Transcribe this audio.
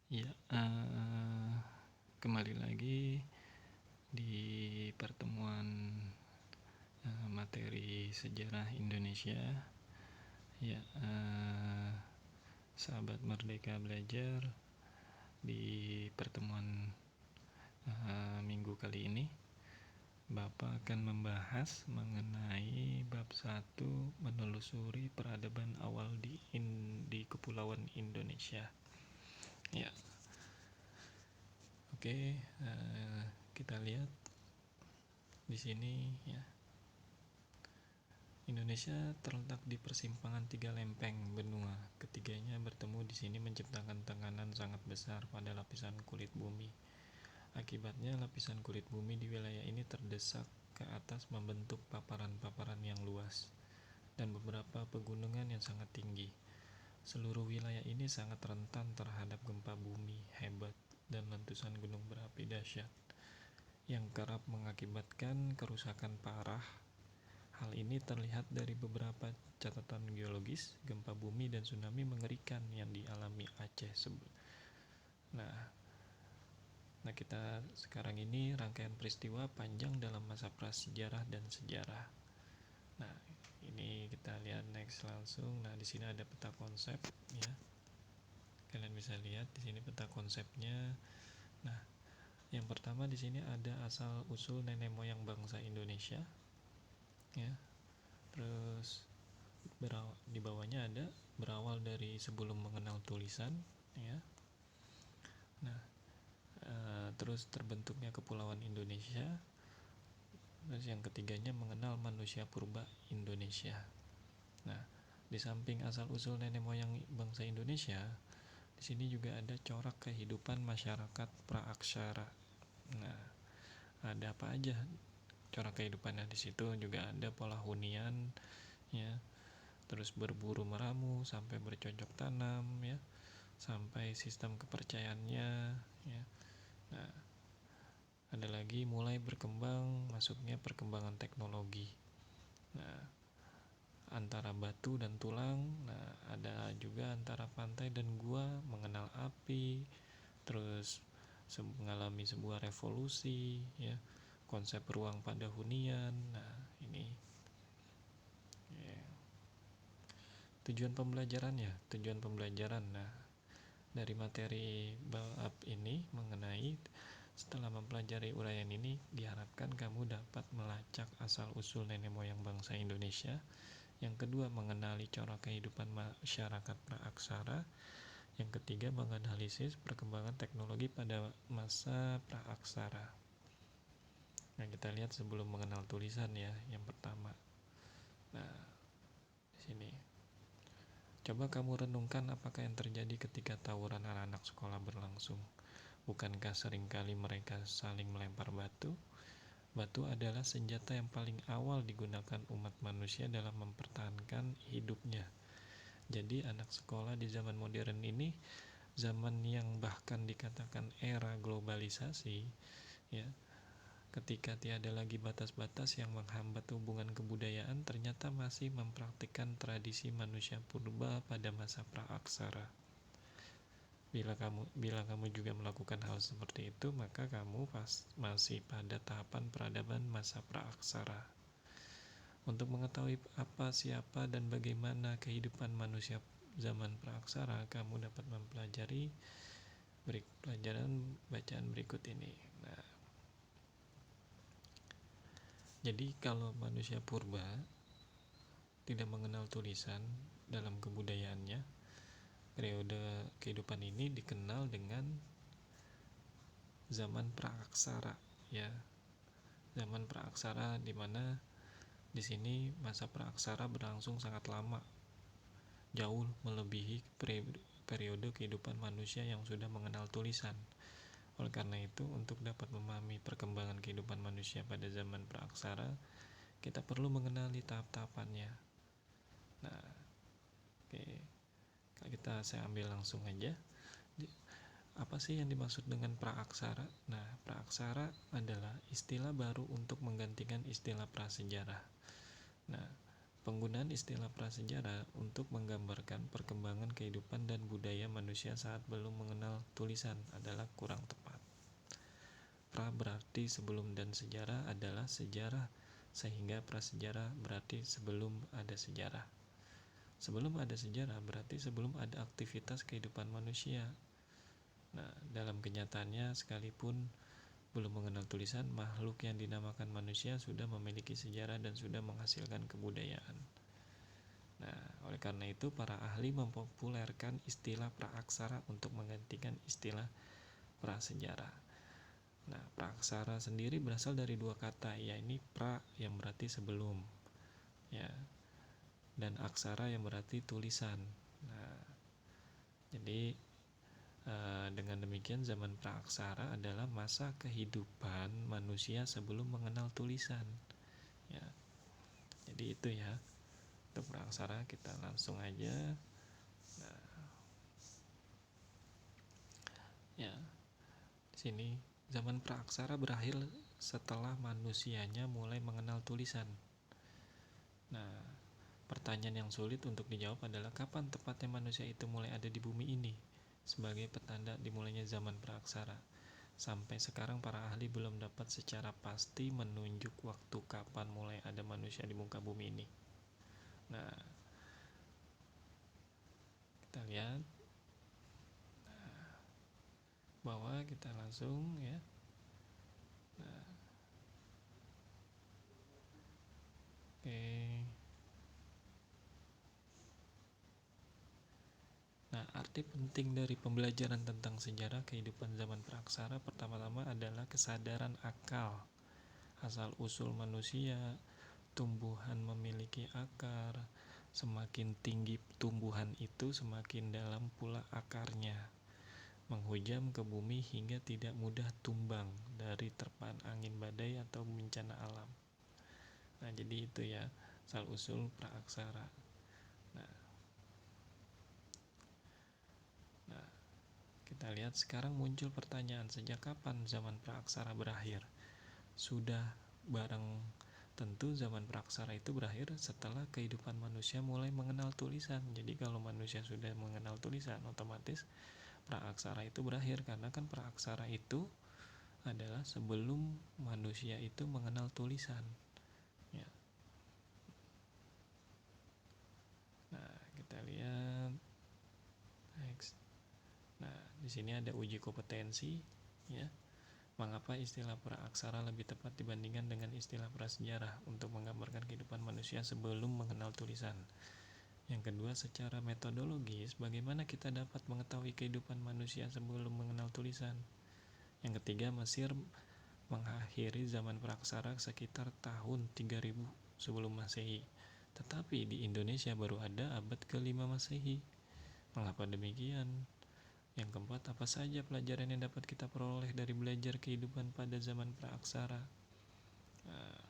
Ya, kembali lagi di pertemuan materi sejarah Indonesia. Ya, sahabat Merdeka Belajar, di pertemuan minggu kali ini Bapak akan membahas mengenai bab 1 menelusuri peradaban awal di Kepulauan Indonesia. Ya, oke, kita lihat di sini ya. Indonesia terletak di persimpangan 3 lempeng benua. Ketiganya bertemu di sini menciptakan tekanan sangat besar pada lapisan kulit bumi. Akibatnya lapisan kulit bumi di wilayah ini terdesak ke atas membentuk paparan-paparan yang luas dan beberapa pegunungan yang sangat tinggi. Seluruh wilayah ini sangat rentan terhadap gempa bumi hebat dan letusan gunung berapi dahsyat yang kerap mengakibatkan kerusakan parah. Hal ini terlihat dari beberapa catatan geologis, gempa bumi dan tsunami mengerikan yang dialami Aceh. Nah, kita sekarang ini rangkaian peristiwa panjang dalam masa prasejarah dan sejarah. Nah, ini kita lihat next langsung. Nah, di sini ada peta konsep ya. Kalian bisa lihat di sini peta konsepnya. Nah, yang pertama di sini ada asal usul nenek moyang bangsa Indonesia. Ya. Terus di bawahnya ada berawal dari sebelum mengenal tulisan ya. Nah, terus terbentuknya Kepulauan Indonesia. Terus yang ketiganya mengenal manusia purba Indonesia. Nah, di samping asal usul nenek moyang bangsa Indonesia, di sini juga ada corak kehidupan masyarakat praaksara. Nah, ada apa aja corak kehidupannya? Di situ juga ada pola hunian ya, terus berburu meramu sampai bercocok tanam ya, sampai sistem kepercayaannya ya. Nah, ada lagi mulai berkembang masuknya perkembangan teknologi. Nah, antara batu dan tulang. Nah, ada juga antara pantai dan gua mengenal api. Terus mengalami sebuah revolusi ya, konsep ruang pada hunian. Nah, ini ya. Tujuan pembelajaran. Nah, dari materi bab ini mengenai setelah mempelajari uraian ini diharapkan kamu dapat melacak asal usul nenek moyang bangsa Indonesia. Yang kedua, mengenali corak kehidupan masyarakat praaksara. Yang ketiga, menganalisis perkembangan teknologi pada masa praaksara. Nah, kita lihat sebelum mengenal tulisan ya, yang pertama. Nah, di sini. Coba kamu renungkan apakah yang terjadi ketika tawuran anak-anak sekolah berlangsung. Bukankah seringkali mereka saling melempar batu? Batu adalah senjata yang paling awal digunakan umat manusia dalam mempertahankan hidupnya. Jadi anak sekolah di zaman modern ini, zaman yang bahkan dikatakan era globalisasi, ya, ketika tiada lagi batas-batas yang menghambat hubungan kebudayaan, ternyata masih mempraktikkan tradisi manusia purba pada masa praaksara. Bila kamu juga melakukan hal seperti itu, maka kamu masih pada tahapan peradaban masa praaksara. Untuk mengetahui apa, siapa, dan bagaimana kehidupan manusia zaman praaksara, kamu dapat mempelajari pelajaran bacaan berikut ini. Nah, jadi kalau manusia purba tidak mengenal tulisan dalam kebudayaannya, periode kehidupan ini dikenal dengan zaman praaksara ya. Zaman praaksara di mana di sini masa praaksara berlangsung sangat lama, jauh melebihi periode kehidupan manusia yang sudah mengenal tulisan. Oleh karena itu, untuk dapat memahami perkembangan kehidupan manusia pada zaman praaksara, kita perlu mengenali tahap-tahapannya. Nah, oke. Saya ambil langsung aja. Apa sih yang dimaksud dengan praaksara? Nah, praaksara adalah istilah baru untuk menggantikan istilah prasejarah. Nah, penggunaan istilah prasejarah untuk menggambarkan perkembangan kehidupan dan budaya manusia saat belum mengenal tulisan adalah kurang tepat. Pra berarti sebelum dan sejarah adalah sejarah, sehingga prasejarah berarti sebelum ada sejarah. Sebelum ada sejarah berarti sebelum ada aktivitas kehidupan manusia. Nah, dalam kenyataannya sekalipun belum mengenal tulisan, makhluk yang dinamakan manusia sudah memiliki sejarah dan sudah menghasilkan kebudayaan. Nah, oleh karena itu para ahli mempopulerkan istilah praaksara untuk menggantikan istilah prasejarah. Nah, praaksara sendiri berasal dari dua kata, yaitu pra yang berarti sebelum, ya, dan aksara yang berarti tulisan. Nah, jadi dengan demikian zaman praaksara adalah masa kehidupan manusia sebelum mengenal tulisan. Ya, jadi itu ya. Untuk praaksara kita langsung aja. Nah, ya, di sini zaman praaksara berakhir setelah manusianya mulai mengenal tulisan. Nah, pertanyaan yang sulit untuk dijawab adalah kapan tepatnya manusia itu mulai ada di bumi ini sebagai petanda dimulainya zaman praaksara. Sampai sekarang para ahli belum dapat secara pasti menunjuk waktu kapan mulai ada manusia di muka bumi ini. Nah, kita lihat bahwa kita langsung ya. Nah, oke. Nah, arti penting dari pembelajaran tentang sejarah kehidupan zaman praaksara pertama-tama adalah kesadaran akal, asal-usul manusia, tumbuhan memiliki akar, semakin tinggi tumbuhan itu semakin dalam pula akarnya, menghujam ke bumi hingga tidak mudah tumbang dari terpaan angin badai atau bencana alam. Nah, jadi itu ya asal-usul praaksara. Nah, kita lihat sekarang muncul pertanyaan, sejak kapan zaman praaksara berakhir? Sudah barang tentu zaman praaksara itu berakhir setelah kehidupan manusia mulai mengenal tulisan. Jadi kalau manusia sudah mengenal tulisan, otomatis praaksara itu berakhir, karena kan praaksara itu adalah sebelum manusia itu mengenal tulisan. Ya. Nah, kita lihat next. Nah, di sini ada uji kompetensi, ya. Mengapa istilah praaksara lebih tepat dibandingkan dengan istilah prasejarah untuk menggambarkan kehidupan manusia sebelum mengenal tulisan? Yang kedua, secara metodologis, bagaimana kita dapat mengetahui kehidupan manusia sebelum mengenal tulisan? Yang ketiga, Mesir mengakhiri zaman praaksara sekitar tahun 3000 sebelum Masehi. Tetapi di Indonesia baru ada abad ke-5 Masehi. Mengapa demikian? Yang keempat, apa saja pelajaran yang dapat kita peroleh dari belajar kehidupan pada zaman praaksara? Nah,